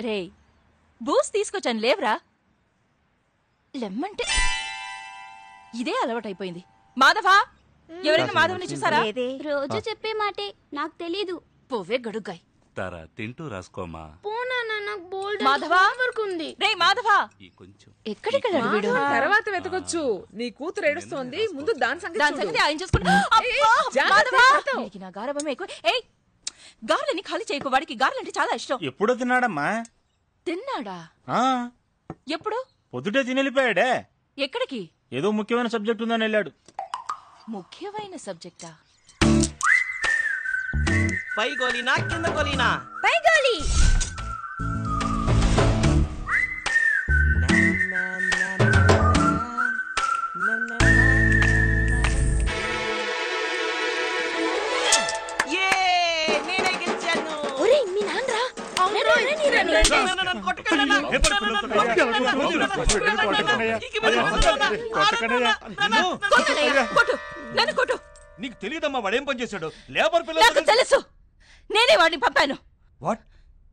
రే బూస్ తీసుకొచ్చాను లేవరా. లెమ్మంటే ఇదే అలవాటైపోయింది. మాధవా, ఎవరైనా మాధవని చూసారా? రోజు చెప్పే మాటే, నాకు తెలీదు. పోవే గడుగ్గాయ్. తారా తింటూ రాసుకోమా. మాధవా, రే మాధవా, ఎక్కడికి తర్వాత వెతకొచ్చు. నీ కూతురు ఏడుస్తోంది, ముందు దాని సంగతి ఆయన చూసుకుంటా. గారభమే ఎక్కువ. ఏయ్, గార్లని ఖాళీ చేయకు. వాడికి గార్లంటే చాలా ఇష్టం. ఎప్పుడో తిన్నాడమ్మా. తిన్నాడా? ఎప్పుడు? పొద్దుటే తినెళ్ళిపోయాడే. ఎక్కడికి? ఏదో ముఖ్యమైన సబ్జెక్ట్ ఉందని వెళ్ళాడు. ముఖ్యమైన సబ్జెక్టా? పై గోలీనా కింద గోలీనా? పై గోలీ. నేనే గెలిచాను. ఒరేయ్, మీ నాన్నరా. నీకు తెలియదమ్మా వాడేం పని చేశాడు? లేబర్ పిల్లలు తెలుసు. నేనే వాడిని పంపాను. వాట్?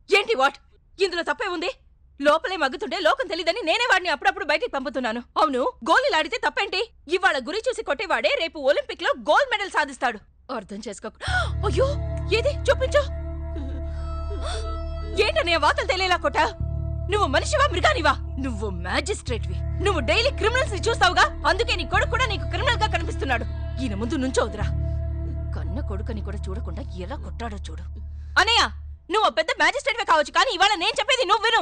ఏంటి వాట్? ఇందులో తప్పే ఉంది. లోపలే మగ్గుతుంటే లోకం తెలీదని నేనే వాడిని అప్పుడప్పుడు బయటికి పంపుతున్నాను. అవును, గోళీలాడితే తప్పేంటి? ఇవాళ గురి చూసి కొట్టేవాడే రేపు ఒలింపిక్ లో గోల్డ్ మెడల్ సాధిస్తాడు. అర్థం చేసుకో. అయ్యో, ఏది చూపించు. ఏంటనే వాతలు తెలియలా కొట్టా? నువ్వు మనిషివా మృగానివా? నువ్వు మ్యాజిస్ట్రేట్వి. నువ్వు డైలీ క్రిమినల్స్ ని చూస్తావుగా, అందుకే నీ కొడుకు కూడా నీకు క్రిమినల్ గా కనిపిస్తున్నాడు. ఈయన ముందు నుంచోదురా. కన్న కొడుకుని కూడా చూడకుండా ఎలా కొట్టాడో చూడు. అనయ్య, నువ్వు పెద్ద మ్యాజిస్ట్రేట్వే కావచ్చు, కానీ ఇవాళ నేను చెప్పేది నువ్వు విను.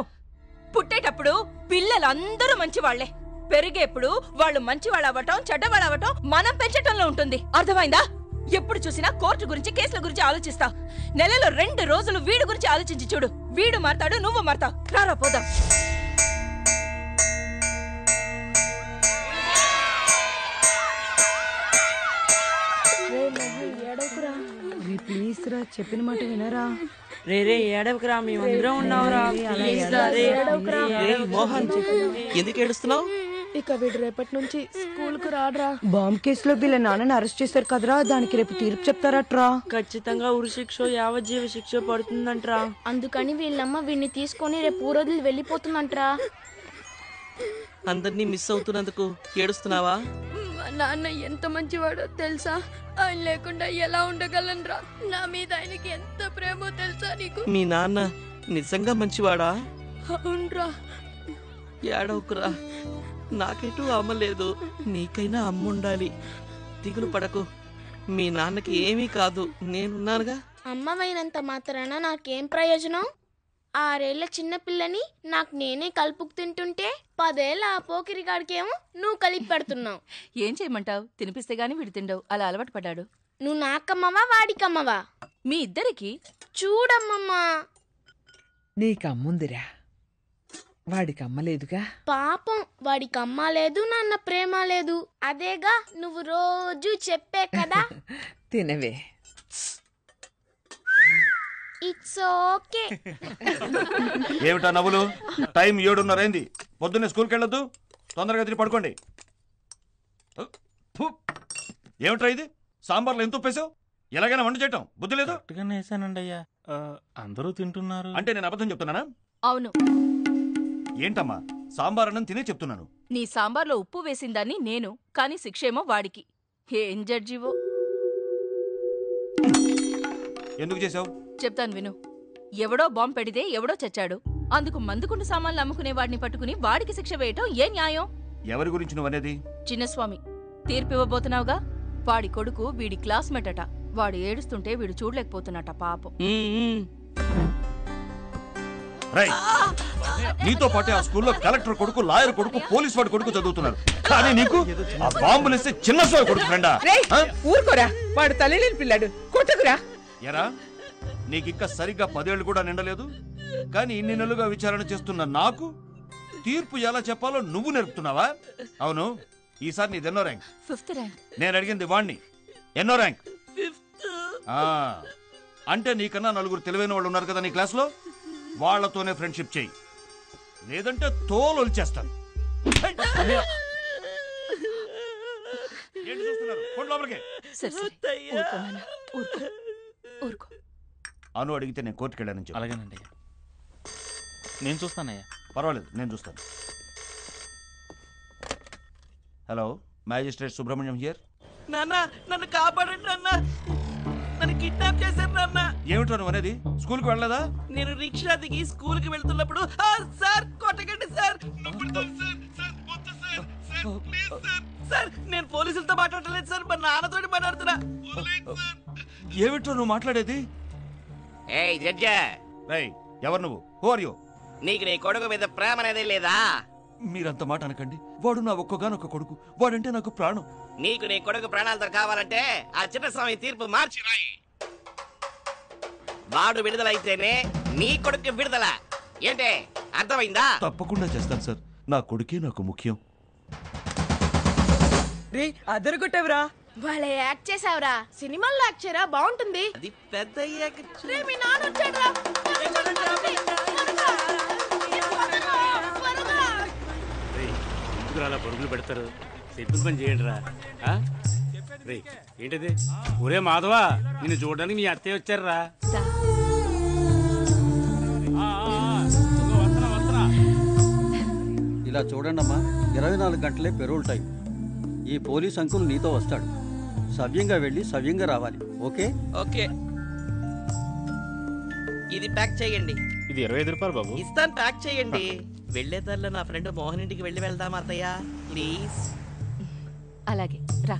పుట్టేటప్పుడు పిల్లలందరూ మంచివాళ్లే. పెరిగేప్పుడు వాళ్ళు మంచివాళ్ళు అవ్వటం చెడ్డవాళ్ళు అవ్వటం మనం పెంచటంలో ఉంటుంది. అర్థమైందా? ఎప్పుడు చూసినా కోర్టు గురించి కేసుల గురించి ఆలోచిస్తా. నెలలో 2 రోజులు వీడి గురించి ఆలోచించి చూడు. వీడు మారతాడు, నువ్వు మారతావు. రారా పోదాం. ప్లీజ్ రా, చెప్పిన మాట వినరా. రే ఏడవకురా, మేమందరం ఉన్నావురా. మోహన్, ఎందుకు ఏడుస్తున్నావు? ఇక వీడు రేపటి నుంచి స్కూల్ కు రాడ్రా. బాంబ్ కేసులో వీళ్ళ నాన్నని అరెస్ట్ చేశారు కదరా, దానికి రేపు తీర్పు చెప్తారట్రా. ఖచ్చితంగా ఉరి శిక్ష యావజ్జీవ శిక్ష పడుతుందంట్రా. అందుకని వీళ్ళమ్మ వీడిని తీసుకొని రేపు ఊరోజులు వెళ్ళిపోతుందంట్రా. అందరినీ మిస్ అవుతున్నందుకు ఏడుస్తున్నావా? మా నాన్న ఎంత మంచివాడో తెలుసా? ఆయన లేకుండా ఎలా ఉండగలనరా? నా మీద ఆయనకి ఎంత ప్రేమో తెలుసా నీకు? మీ నాన్న నిజంగా మంచివాడా? అవునరా. ఏడవకురా, నాకెటూ అమ్మ లేదు, నీకైనా అమ్మ ఉండాలి. దిగులు పడకు, మీ నాన్నకి ఏమీ కాదు, నేనున్నానుగా. అమ్మవైనంత మాత్రాన నాకేం ప్రయోజనం? 6 ఏళ్ల చిన్నపిల్లని నాకు నేనే కలుపుకు తింటుంటే 10 ఏళ్ల ఆ పోకిరిగాడికేమో నువ్వు కలిపి పెడుతున్నావు. ఏం చేయమంటావు? తినిపిస్తే గాని వీడు తిండవు. అలా అలవాటు పడ్డాడు. నువ్వు నాకమ్మవా వాడికమ్మవా? మీ ఇద్దరికి. చూడమ్మమ్మా, నీకమ్ముందిరా, వాడికమ్మ లేదుగా. పాపం, వాడికి అమ్మ లేదు, నాన్న ప్రేమ లేదు. అదేగా నువ్వు రోజు చెప్పే కదా. తినవే. It's okay. ఏమిటా నవ్వులు? టైం 7:30 అయింది. పొద్దున్నే స్కూల్కి వెళ్ళొద్దు. తొందరగా తిరిగి పడుకోండి. ఏమిట్రా ఇది? సాంబార్లో ఎంత ఉప్పేసావు? ఎలాగైనా వంట చేయటం బుద్ధి లేదు. వేసానండి అయ్యా, అందరూ తింటున్నారు. అంటే నేను అబద్ధం చెప్తున్నానా? అవును. ఏంటమ్మా, సాంబార్ అన్నం తినే చెప్తున్నాను. నీ సాంబార్లో ఉప్పు వేసిందాన్ని నేను, కానీ శిక్షేమో వాడికి. ఏం జడ్జివో. ఎందుకు చేసావు? చెప్తాను విను. ఎవడో బాంబు పెడితే ఎవడో చచ్చాడు. అందుకు మందుకుండు సామాన్లు అమ్ముకునే వాడిని పట్టుకుని వాడికి శిక్ష వేయటం ఏ న్యాయం? ఎవరి గురించి నువ్వనేది? చిన్నస్వామి, తీర్పివ్వబోతున్నావుగా. వాడి కొడుకు వీడి క్లాస్మేట్ అట. వాడు ఏడుస్తుంటే వీడు చూడలేకపోతున్నట పాపం. నీతో పాటే ఆ స్కూల్లో కలెక్టర్ కొడుకు, లాయర్ కొడుకు, పోలీస్ వాడి కొడుకు చదువుతున్నారు. కానీ నీకు ఆ బాంబులేస్తే చిన్న సోయ కొడుకు ఫ్రెండా? ఊరుకోరా, వాడు తల్లిలేని పిల్లాడు, కొట్టకురా. ఎరా, నీకింకా సరిగ్గా 10 ఏళ్లు కూడా నిండలేదు. కానీ ఇన్ని నెలలుగా విచారణ చేస్తున్న నాకు తీర్పు ఎలా చెప్పాలో నువ్వు నేర్పుతున్నావా? అవును, ఈసారి నీది ఎన్నో ర్యాంక్? 5th rank. నేను అడిగింది వాణ్ణి. ఎన్నో ర్యాంక్? అంటే నీకన్నా 4 తెలివైన వాళ్ళు ఉన్నారు కదా నీ క్లాస్లో. వాళ్లతోనే ఫ్రెండ్షిప్ చెయ్యి, లేదంటే తోలు వచ్చేస్తాను. ఊరుకో. అను అడిగితే నేను కోర్టుకు వెళ్ళానని చెప్పు. అలాగేనండి. నేను చూస్తానయ్యా. పర్వాలేదు, నేను చూస్తాను. Hello, magistrate Subrahmanyam here. నాన్న నన్ను కాపాడండి నాన్న, నన్ను కిడ్నాప్ చేశారు నాన్న. ఏమిటో నువ్వు అనేది? స్కూల్కి వెళ్ళలేదా? నేను రిక్షా దిగి స్కూల్ కి వెళ్తున్నప్పుడు సార్ కొట్టకండి సార్, నొప్పుడుతోంది సార్, సార్ వద్దు sir, sir please sir, sir నేను పోలీసులతో మాట్లాడలేదు సార్, మా నాన్నతోటి మాట్లాడుతున్నా, వదిలేయండి సార్. ఏమిటో నువ్వు మాట్లాడేది? ఏయ్ జడ్జా, రేయ్, ఎవరు నువ్వు? Who are you? నీకు నీ కొడుకు మీద ప్రేమ అనేది లేదా? మీరంత మాట అనకండి. వాడు నా ఒక్కగానొక్క కొడుకు. వాడంటే నాకు ప్రాణం. నీకు నీ కొడుకు ప్రాణాలతో కావాలంటే ఆ చిన్నస్వామి తీర్పు మార్చి రాయి. వాడు విడుదలైతేనే నీ కొడుకు విడుదల. ఏంటే అర్థమైందా? తప్పకుండా చేస్తాను సార్. నా కొడుకే నాకు ముఖ్యం. రే అదరగొట్టవరా. వాళ్ళే యాక్ట్ చేసావురా, సినిమాల్లో యాక్ట్ చేయరా, బాగుంటుంది. అది పెద్ద అయ్యాక రే మీ నాన్న వచ్చాడురా. ఎందుకు అలా పరుగులు పెడతారు? సెటిల్ పని చేయండి రా. రే ఏంటిది? ఒరే మాధవా, నిన్ను చూడడానికి మీ అత్తయ్య వచ్చారా? ఇలా చూడండమ్మా, 24 గంటలే పెరోల్ టైం. ఈ పోలీస్ అంకుల్ నీతో వస్తాడు. సవ్యంగా వెళ్ళి సవ్యంగా రావాలి. ఓకే? ఓకే, ఇది ప్యాక్ చేయండి. ఇది 25 రూపాయలు బాబు. ఇస్తాను, ప్యాక్ చేయండి. వెళ్లేదారిలో నా ఫ్రెండ్ మోహన్ ఇంటికి వెళ్ళి వెళ్దాం అత్తయ్య, ప్లీజ్. అలాగే రా.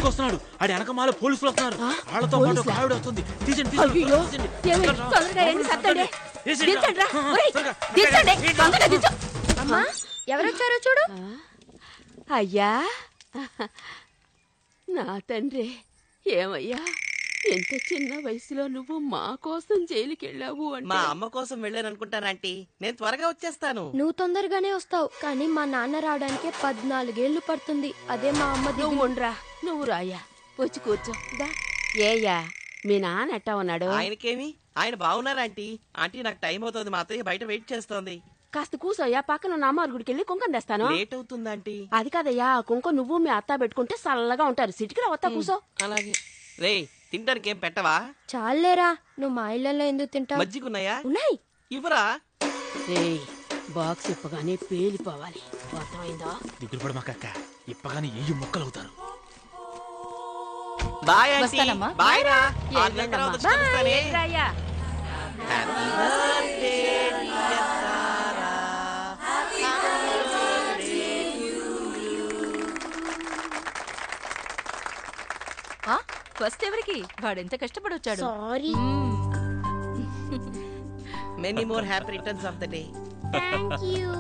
వస్తున్నాడు. ఆడి వెనకమాల పోలీసులు వస్తున్నారు. వాళ్ళతో పాటు ఒక ఆవిడ వస్తుంది. తీసండి, అమ్మా ఎవరొచ్చారో చూడు. అయ్యా నా తండ్రి, ఏమయ్యా ఎంత చిన్న వయసులో నువ్వు మా కోసం జైలుకి వెళ్ళావు మా అంటే. అమ్మ కోసం వెళ్ళాను అనుకుంటాను ఆంటీ, నేను త్వరగా వచ్చేస్తాను. నువ్వు తొందరగానే వస్తావు, కానీ మా నాన్న రావడానికి 14 ఏళ్లు పడుతుంది. అదే మా అమ్మ నువ్వు ఉండరా, నువ్వు రాయ్యా, వచ్చి కూర్చో. ఏయ్యా మీ నాన్న ఎట్టా ఉన్నాడు? ఆయనకేమి, ఆయన బాగున్నారు ఆంటీ. ఆంటీ నాకు టైం అవుతుంది, మా అత్తయ్య బయట వెయిట్ చేస్తోంది. కాస్త కూసోయ్యా, పక్కన ఉన్న అమ్మారు గుడికి వెళ్ళి కుంకం తెస్తాను. లేట్ అవుతుంది ఆంటీ. అది కాదయ్యా, ఆ కుంకం నువ్వు మీ అత్త పెట్టుకుంటే చల్లగా ఉంటారు. సిటికి రావత్తా, కూసో. అలాగే. రే తినడానికి ఏం పెట్టవా? చాలేరా, నువ్వు మా ఇళ్ళలో ఎందుకు తింటావు? మజ్జిగున్నాయా? ఉన్నాయి. ఇవ్వరా? రేయ్ బాక్స్ ఇప్పగానే పేలిపోవాలి, అర్థమైందా? దిగులు పడ మాకక్క, ఇప్పగానే ఏ మొక్కలు అవుతారు. Bye aunty. వస్తానమ్మా. బాయ్ రా. ఏంటమ్మా? కలుస్తానే. రాయ్యా. హ్యాపీ బర్త్డే డియర్ సారా. ఫస్ట్ ఎవరికి? వాడెంత కష్టపడి వచ్చాడు. Sorry. Many more happy returns of the day. Thank you.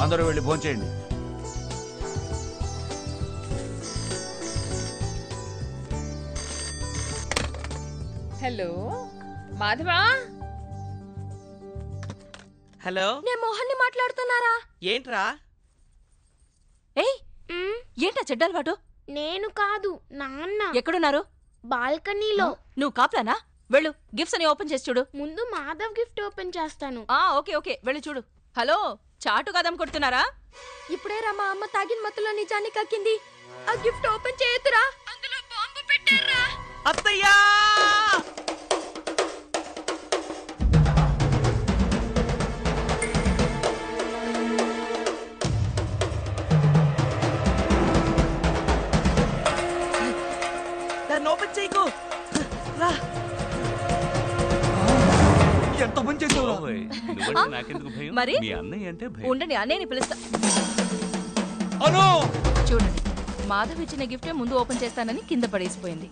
అందరూ వెళ్ళి భోంచేయండి. హలో మాధవా. హలో, నేను మోహన్ని మాట్లాడుతున్నారా? ఏంట్రా? ఏయ్ ఏంటా చెడ్డలవాటు? నేను కాదు, నాన్న. ఎక్కడున్నారు? బాల్కనీలో. నువ్వు కాపులానా? వెళ్ళు, గిఫ్ట్స్ అని ఓపెన్ చేసి చూడు. ముందు మాధవ్ గిఫ్ట్ ఓపెన్ చేస్తాను. ఓకే ఓకే, వెళ్ళి చూడు. హలో, చాటు కదం కొడుతున్నారా? ఇప్పుడే రా మా అమ్మ తాగిన మత్తులో నిజాన్ని కక్కింది. ఆ గిఫ్ట్ ఓపెన్ చేయొద్దురా, అందులో బాంబు పెట్టారా. అత్తయ్యా! దాన్ని ఓపెన్ చేయకు. రా. ఎంత పని చేసావు? నువ్వంటే నాకెందుకు భయం? మరి? మీ అన్నయ్య అంటే భయం. ఉండండి, అన్నయ్యని పిలుస్తా. అను! చూడండి, మాధవ్ ఇచ్చిన గిఫ్టే ముందు ఓపెన్ చేస్తానని కింద పడేసిపోయింది.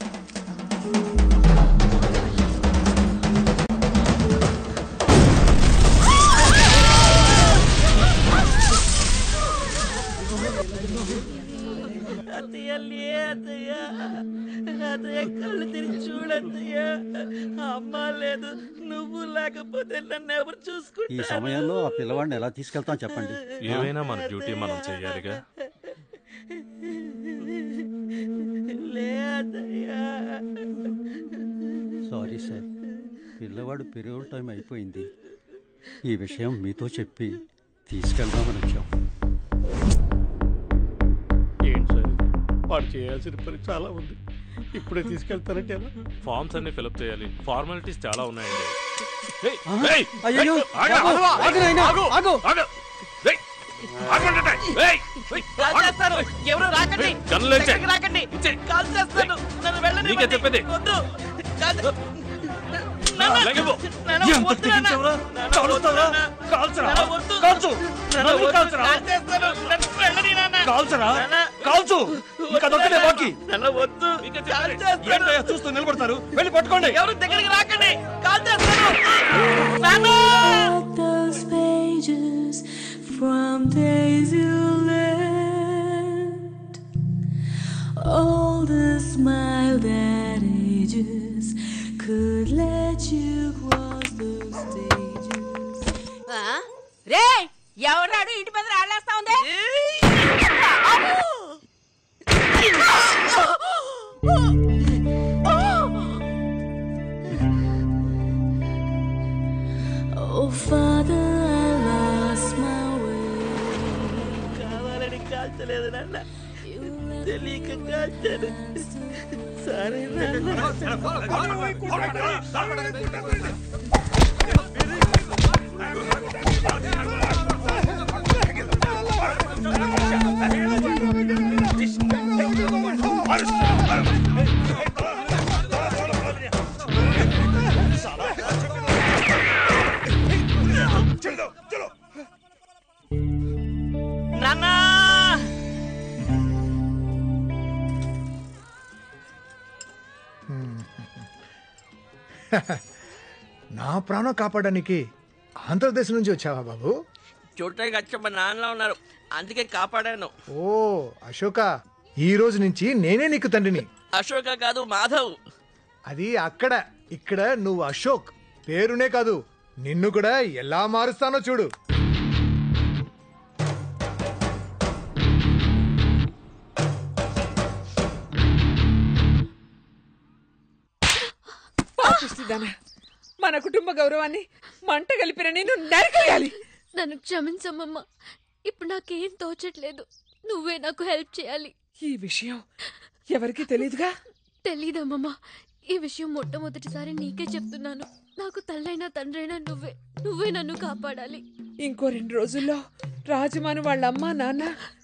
అత్తయ్య లే అత్తయ్య, అత్తయ్య కళ్ళు తెరిచి చూడత్తయ్య. అమ్మ లేదు, నువ్వు లేకపోతే నన్ను ఎవరు ఈ చూసుకుంటారు? సమయంలో ఆ పిల్లవాడిని ఎలా తీసుకెళ్తాం చెప్పండి. ఏమైనా మన డ్యూటీ మనం చెయ్యాలిగా. లే అత్తయ్య. పిల్లవాడు పెరోల్ టైం అయిపోయింది. ఈ విషయం మీతో చెప్పి తీసుకెళ్దామని వచ్చాం. ఏంటి సార్ వాడు చేయాల్సిన పని చాలా ఉంది. ఇప్పుడే తీసుకెళ్తానంటే ఫార్మ్స్ అన్ని ఫిలప్ చేయాలి. ఫార్మాలిటీస్ చాలా ఉన్నాయండి. అయ్యో ఎవరు రాకండి, రాకండి, కాల్ చేస్తాను. నన్ను వెళ్ళని చెప్పేది చూస్తూ నిలబడతారు. వెళ్ళి పట్టుకోండి. ఎవరు దగ్గరికి రాకండి, కాల్ చేస్తాను. From days you left, all the smile that ages could let you cross those stages. రే ఎవరాడు ఇంటి మీద రాళ్ళేస్తా ఉంది? Oh Father, I lost my way. కావాలని కాల్చలేదు నాన్న, తెలియక కాల్చాను. సరే నాన్నా. నా ప్రాణం కాపాడడానికి ఆంధ్రప్రదేశ్ నుంచి వచ్చావా బాబు? చూడటానికి వచ్చా మా నాన్నలో ఉన్నారు, అందుకే కాపాడాను. ఓ అశోక, ఈ రోజు నుంచి నేనే నీకు తండ్రిని. అశోక కాదు, మాధవ్. అది అక్కడ, ఇక్కడ నువ్వు అశోక్. పేరునే కాదు, నిన్ను కూడా ఎలా మారుస్తానో చూడు. మన కుటుంబ గౌరవాన్ని మంట కలిపిన నేను నరికేయాలి. నన్ను క్షమించమ్మమ్మ, ఇప్పుడు నాకేం తోచట్లేదు. నువ్వే నాకు హెల్ప్ చేయాలి. ఈ విషయం ఎవరికి తెలీదుగా? తెలీదమ్మమ్మ, ఈ విషయం మొట్టమొదటిసారి నీకే చెప్తున్నాను. నాకు తల్లైనా తండ్రైనా నువ్వే నన్ను కాపాడాలి. ఇంకో 2 రోజుల్లో రాజమాను వాళ్ళ అమ్మా నాన్న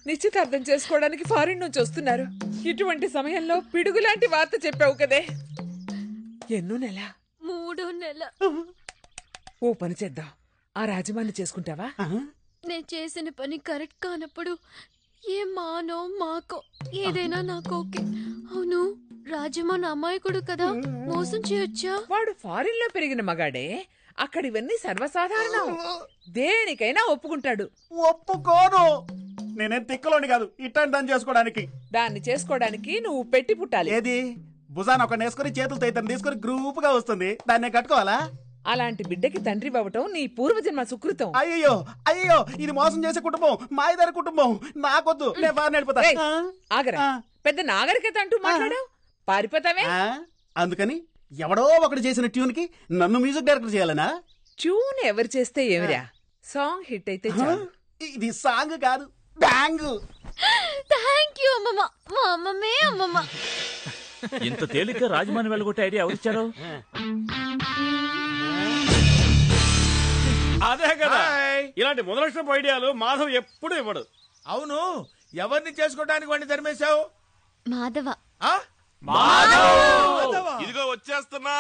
నిశ్చితార్థం చేసుకోవడానికి ఫారిన్ నుంచి వస్తున్నారు. ఇటువంటి సమయంలో పిడుగులాంటి వార్త చెప్పావు కదే. ఎన్నో నెల? 3వ నెల. ఓ పని చేద్దాం, ఆ రాజమాన్ని చేసుకుంటావా? నేను చేసిన పని కరెక్ట్ కానప్పుడు ఏ మానో మాకో ఏదైనా నాకు ఓకే. అవును, రాజమాన్ అమాయకుడు కదా, మోసం చేయొచ్చా? వాడు ఫారిన్ లో పెరిగిన మగాడే, అక్కడ ఇవన్నీ సర్వసాధారణం. దేనికైనా ఒప్పుకుంటాడు. ఒప్పుకోను. నేనేం తిక్కలోని కాదు ఇట్లాంటి దాన్ని చేసుకోవడానికి. దాన్ని చేసుకోవడానికి నువ్వు పెట్టి పుట్టాలి. ఏది భుజాన ఒక నేసుకొని చేతులతో ఇతను తీసుకొని గ్రూప్ గా వస్తుంది, దాన్ని కట్టుకోవాలా? అలాంటి బిడ్డకి తండ్రి అవ్వటం నీ పూర్వజన్మ సుకృతం. అయ్యో అయ్యో, ఇది మోసం చేసే కుటుంబం, మాయదారి కుటుంబం. నాకొద్దు, నేను బాగా నడిపోతా. ఆగరా, పెద్ద నాగరికత అంటూ మాట్లాడావు, పారిపోతావే. అందుకని ఎవడో ఒకటి చేసిన ట్యూన్ కి నన్ను మ్యూజిక్ డైరెక్టర్ చేయాలనా? ట్యూన్ ఎవరు చేస్తే ఏమిరా, సాంగ్ హిట్ అయితే చాలు. ఇది సాంగ్ కాదు, బ్యాంగ్. థ్యాంక్ యూ అమ్మమ్మ, మా అమ్మమ్మే అమ్మమ్మ. ఇంత తేలిక రాజమాని వెళ్ళగొట్టే ఐడియా ఎవరిచ్చారు? అదే కదా, ఇలాంటి మొదలక్షణపు ఐడియాలు మాధవ్ ఎప్పుడు ఇవ్వడు. అవును, ఎవరిని చేసుకోవడానికి వాడిని తరిమేశావు? మాధవ. ఇదిగో వచ్చేస్తున్నా.